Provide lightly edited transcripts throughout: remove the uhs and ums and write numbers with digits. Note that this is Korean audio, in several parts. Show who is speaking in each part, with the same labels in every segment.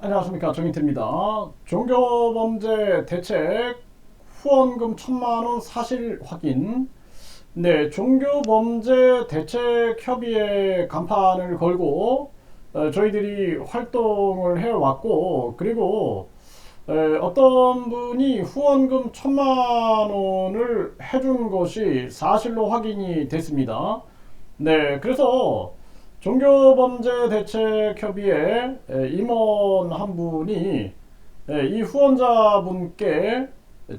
Speaker 1: 안녕하십니까, 정인태입니다. 종교범죄 대책 후원금 1,000만 원 사실 확인. 네, 종교범죄 대책협의회 간판을 걸고 저희들이 활동을 해왔고, 그리고 어떤 분이 후원금 1,000만 원을 해준 것이 사실로 확인이 됐습니다. 네, 그래서 종교범죄대책협의회 임원 한 분이 이 후원자분께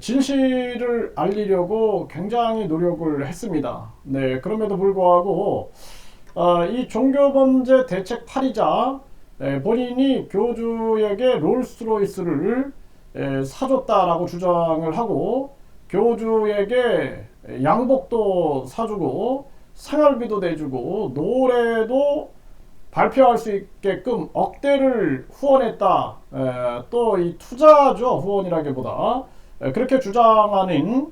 Speaker 1: 진실을 알리려고 굉장히 노력을 했습니다. 네, 그럼에도 불구하고 이 종교범죄 대책 8이자 본인이 교주에게 롤스로이스를 사줬다라고 주장을 하고, 교주에게 양복도 사주고 생활비도 내주고 노래도 발표할 수 있게끔 억대를 후원했다. 또 이 투자죠, 후원이라기보다. 그렇게 주장하는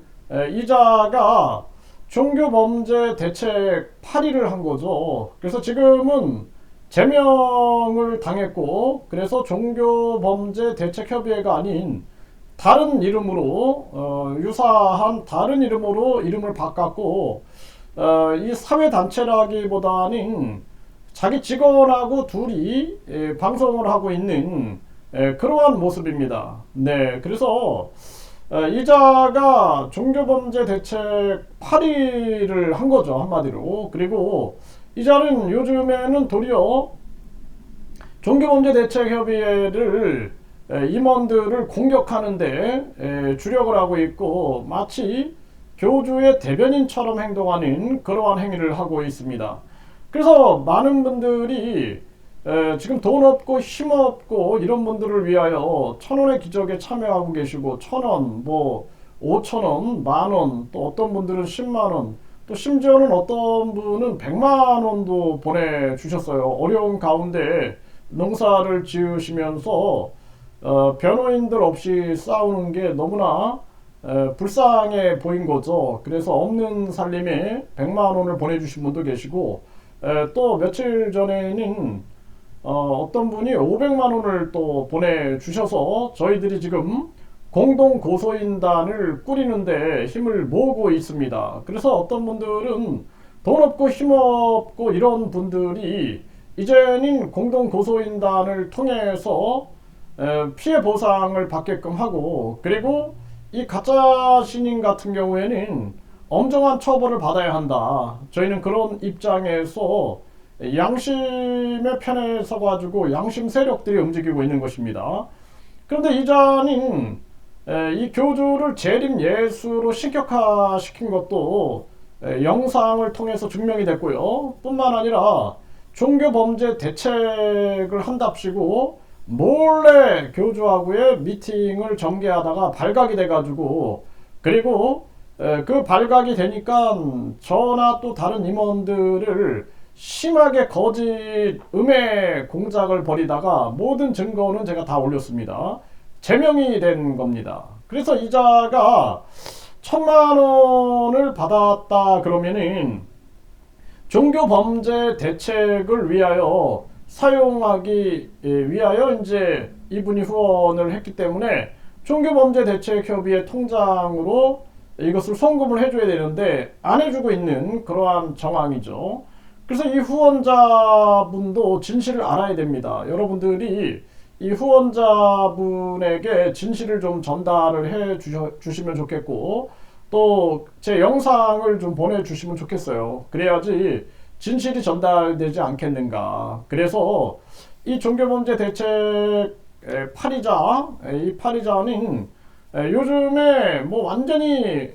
Speaker 1: 이자가 종교범죄 대책 8위를 한 거죠. 그래서 지금은 제명을 당했고, 그래서 종교범죄 대책협의회가 아닌 다른 이름으로 유사한 다른 이름으로 이름을 바꿨고, 이 사회단체라기보다는 자기 직원하고 둘이 방송을 하고 있는 그러한 모습입니다. 네, 그래서 이자가 종교범죄 대책 8위를 한 거죠, 한마디로. 그리고 이자는 요즘에는 도리어 종교범죄 대책협의회를 임원들을 공격하는데 주력을 하고 있고, 마치 교주의 대변인처럼 행동하는 그러한 행위를 하고 있습니다. 그래서 많은 분들이 지금 돈 없고 힘 없고 이런 분들을 위하여 1,000원의 기적에 참여하고 계시고, 1,000원, 뭐 5,000원, 만원, 또 어떤 분들은 10만원, 또 심지어는 어떤 분은 100만원도 보내주셨어요. 어려운 가운데 농사를 지으시면서 변호인들 없이 싸우는 게 너무나 불쌍해 보인 거죠. 그래서 없는 살림에 100만원을 보내주신 분도 계시고, 또 며칠 전에는 어떤 분이 500만원을 또 보내주셔서 저희들이 지금 공동 고소인단을 꾸리는데 힘을 모으고 있습니다. 그래서 어떤 분들은 돈 없고 힘 없고 이런 분들이 이제는 공동 고소인단을 통해서 피해 보상을 받게끔 하고, 그리고 이 가짜 신인 같은 경우에는 엄정한 처벌을 받아야 한다. 저희는 그런 입장에서 양심의 편에 서가지고 양심 세력들이 움직이고 있는 것입니다. 그런데 이자는 이 교주를 재림 예수로 신격화시킨 것도 영상을 통해서 증명이 됐고요. 뿐만 아니라 종교범죄 대책을 한답시고 몰래 교주하고의 미팅을 전개하다가 발각이 돼가지고, 그리고 그 발각이 되니까 저나 또 다른 임원들을 심하게 거짓 음해 공작을 벌이다가 모든 증거는 제가 다 올렸습니다. 제명이 된 겁니다. 그래서 이자가 1,000만원을 받았다 그러면은 종교범죄 대책을 위하여 사용하기 위하여 이제 이분이 후원을 했기 때문에 종교범죄 대책협의회 통장으로 이것을 송금을 해줘야 되는데 안 해주고 있는 그러한 정황이죠. 그래서 이 후원자분도 진실을 알아야 됩니다. 여러분들이 이 후원자분에게 진실을 좀 전달을 해 주시면 좋겠고, 또 제 영상을 좀 보내주시면 좋겠어요. 그래야지 진실이 전달되지 않겠는가. 그래서 이 종교범죄 대책 8이자, 이 8이자는 요즘에 뭐 완전히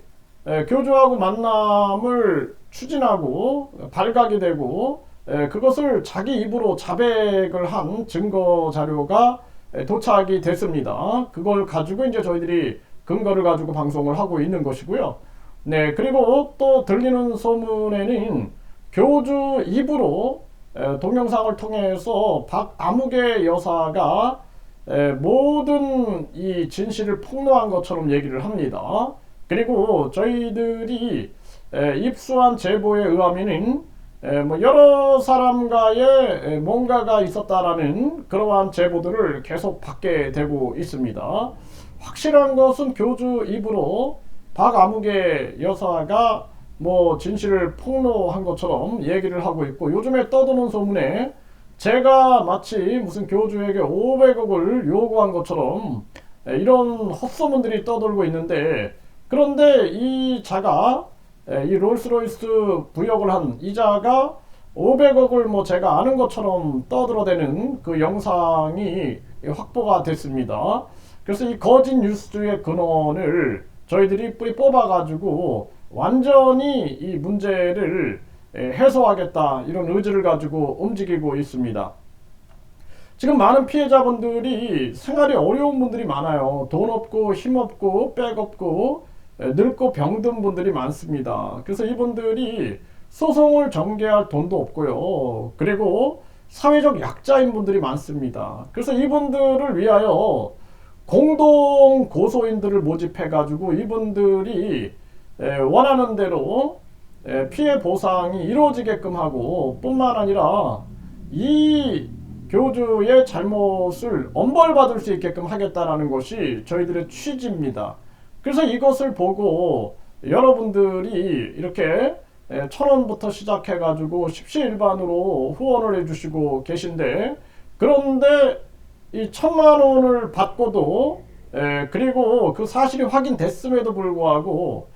Speaker 1: 교주하고 만남을 추진하고 발각이 되고, 그것을 자기 입으로 자백을 한 증거 자료가 도착이 됐습니다. 그걸 가지고 이제 저희들이 근거를 가지고 방송을 하고 있는 것이고요. 네, 그리고 또 들리는 소문에는 교주 입으로 동영상을 통해서 박아무개 여사가 모든 이 진실을 폭로한 것처럼 얘기를 합니다. 그리고 저희들이 입수한 제보에 의하면은 뭐 여러 사람과의 뭔가가 있었다라는 그러한 제보들을 계속 받게 되고 있습니다. 확실한 것은 교주 입으로 박아무개 여사가 뭐 진실을 폭로한 것처럼 얘기를 하고 있고, 요즘에 떠도는 소문에 제가 마치 무슨 교주에게 500억을 요구한 것처럼 이런 헛소문들이 떠돌고 있는데, 그런데 이 자가 이 롤스로이스 부역을 한 이자가 500억을 뭐 제가 아는 것처럼 떠들어대는 그 영상이 확보가 됐습니다. 그래서 이 거짓 뉴스의 근원을 저희들이 뿌리 뽑아가지고 완전히 이 문제를 해소하겠다, 이런 의지를 가지고 움직이고 있습니다. 지금 많은 피해자분들이 생활이 어려운 분들이 많아요. 돈 없고 힘 없고 백 없고 늙고 병든 분들이 많습니다. 그래서 이분들이 소송을 전개할 돈도 없고요. 그리고 사회적 약자인 분들이 많습니다. 그래서 이분들을 위하여 공동 고소인들을 모집해 가지고 이분들이 원하는 대로 피해 보상이 이루어지게끔 하고, 뿐만 아니라 이 교주의 잘못을 엄벌받을 수 있게끔 하겠다라는 것이 저희들의 취지입니다. 그래서 이것을 보고 여러분들이 이렇게 1,000원부터 시작해 가지고 십시일반으로 후원을 해주시고 계신데, 그런데 이 1,000만 원을 받고도 그리고 그 사실이 확인됐음에도 불구하고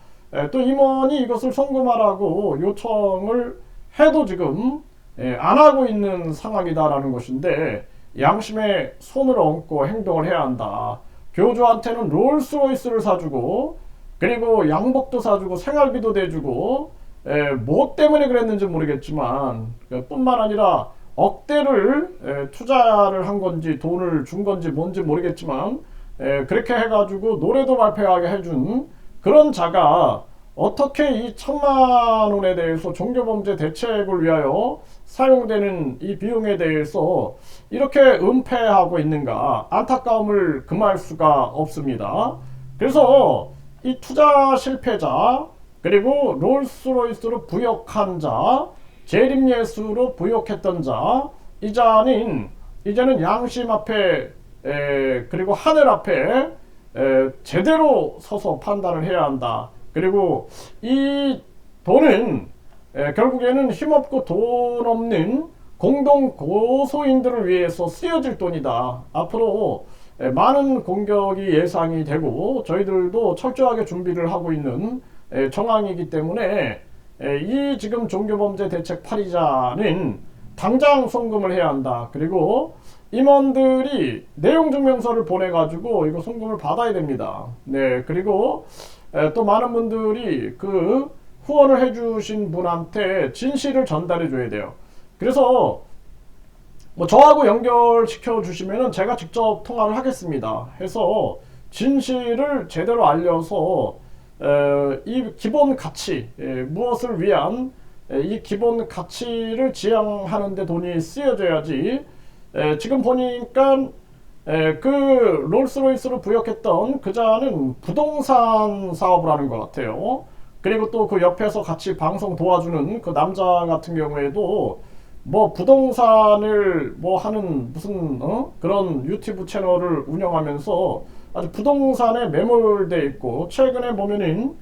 Speaker 1: 또 임원이 이것을 송금하라고 요청을 해도 지금 안 하고 있는 상황이다라는 것인데, 양심에 손을 얹고 행동을 해야 한다. 교주한테는 롤스로이스를 사주고, 그리고 양복도 사주고 생활비도 대주고, 뭐 때문에 그랬는지 모르겠지만 뿐만 아니라 억대를 투자를 한 건지 돈을 준 건지 뭔지 모르겠지만 그렇게 해가지고 노래도 발표하게 해준 그런 자가 어떻게 이 1,000만 원에 대해서 종교범죄 대책을 위하여 사용되는 이 비용에 대해서 이렇게 은폐하고 있는가, 안타까움을 금할 수가 없습니다. 그래서 이 투자 실패자, 그리고 롤스로이스로 부역한 자, 재림예수로 부역했던 자, 이제는 양심 앞에 그리고 하늘 앞에 제대로 서서 판단을 해야 한다. 그리고 이 돈은 결국에는 힘없고 돈 없는 공동 고소인들을 위해서 쓰여질 돈이다. 앞으로 많은 공격이 예상이 되고 저희들도 철저하게 준비를 하고 있는 정황이기 때문에 이 지금 종교범죄 대책 8이자는 당장 송금을 해야 한다. 그리고 임원들이 내용 증명서를 보내가지고 이거 송금을 받아야 됩니다. 네, 그리고 또 많은 분들이 그 후원을 해주신 분한테 진실을 전달해 줘야 돼요. 그래서 뭐 저하고 연결시켜 주시면은 제가 직접 통화를 하겠습니다. 해서 진실을 제대로 알려서 이 기본 가치, 무엇을 위한 이 기본 가치를 지향하는 데 돈이 쓰여져야지. 지금 보니까 그 롤스로이스로 부역했던 그자는 부동산 사업을 하는 것 같아요. 그리고 또 그 옆에서 같이 방송 도와주는 그 남자 같은 경우에도 뭐 부동산을 뭐 하는 무슨 그런 유튜브 채널을 운영하면서 아주 부동산에 매몰돼 있고, 최근에 보면은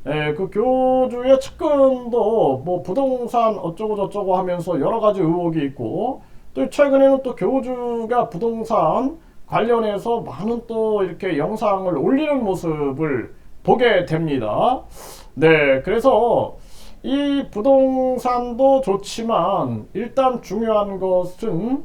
Speaker 1: 그 교주의 측근도 뭐 부동산 어쩌고 저쩌고 하면서 여러 가지 의혹이 있고, 또 최근에는 또 교주가 부동산 관련해서 많은 또 이렇게 영상을 올리는 모습을 보게 됩니다. 네, 그래서 이 부동산도 좋지만 일단 중요한 것은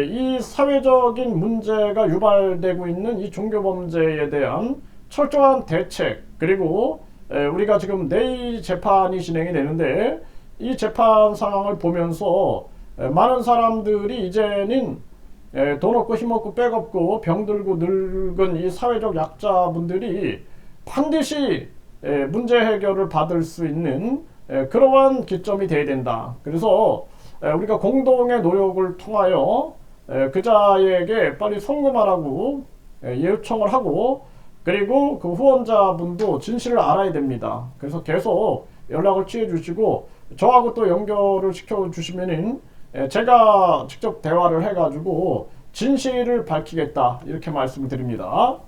Speaker 1: 이 사회적인 문제가 유발되고 있는 이 종교범죄에 대한 철저한 대책, 그리고 우리가 지금 내일 재판이 진행이 되는데 이 재판 상황을 보면서 많은 사람들이 이제는 돈 없고 힘 없고 백 없고 병들고 늙은 이 사회적 약자분들이 반드시 문제 해결을 받을 수 있는 그러한 기점이 돼야 된다. 그래서 우리가 공동의 노력을 통하여 그자에게 빨리 송금하라고 요청을 하고, 그리고 그 후원자분도 진실을 알아야 됩니다. 그래서 계속 연락을 취해 주시고, 저하고 또 연결을 시켜 주시면은 제가 직접 대화를 해가지고 진실을 밝히겠다 이렇게 말씀을 드립니다.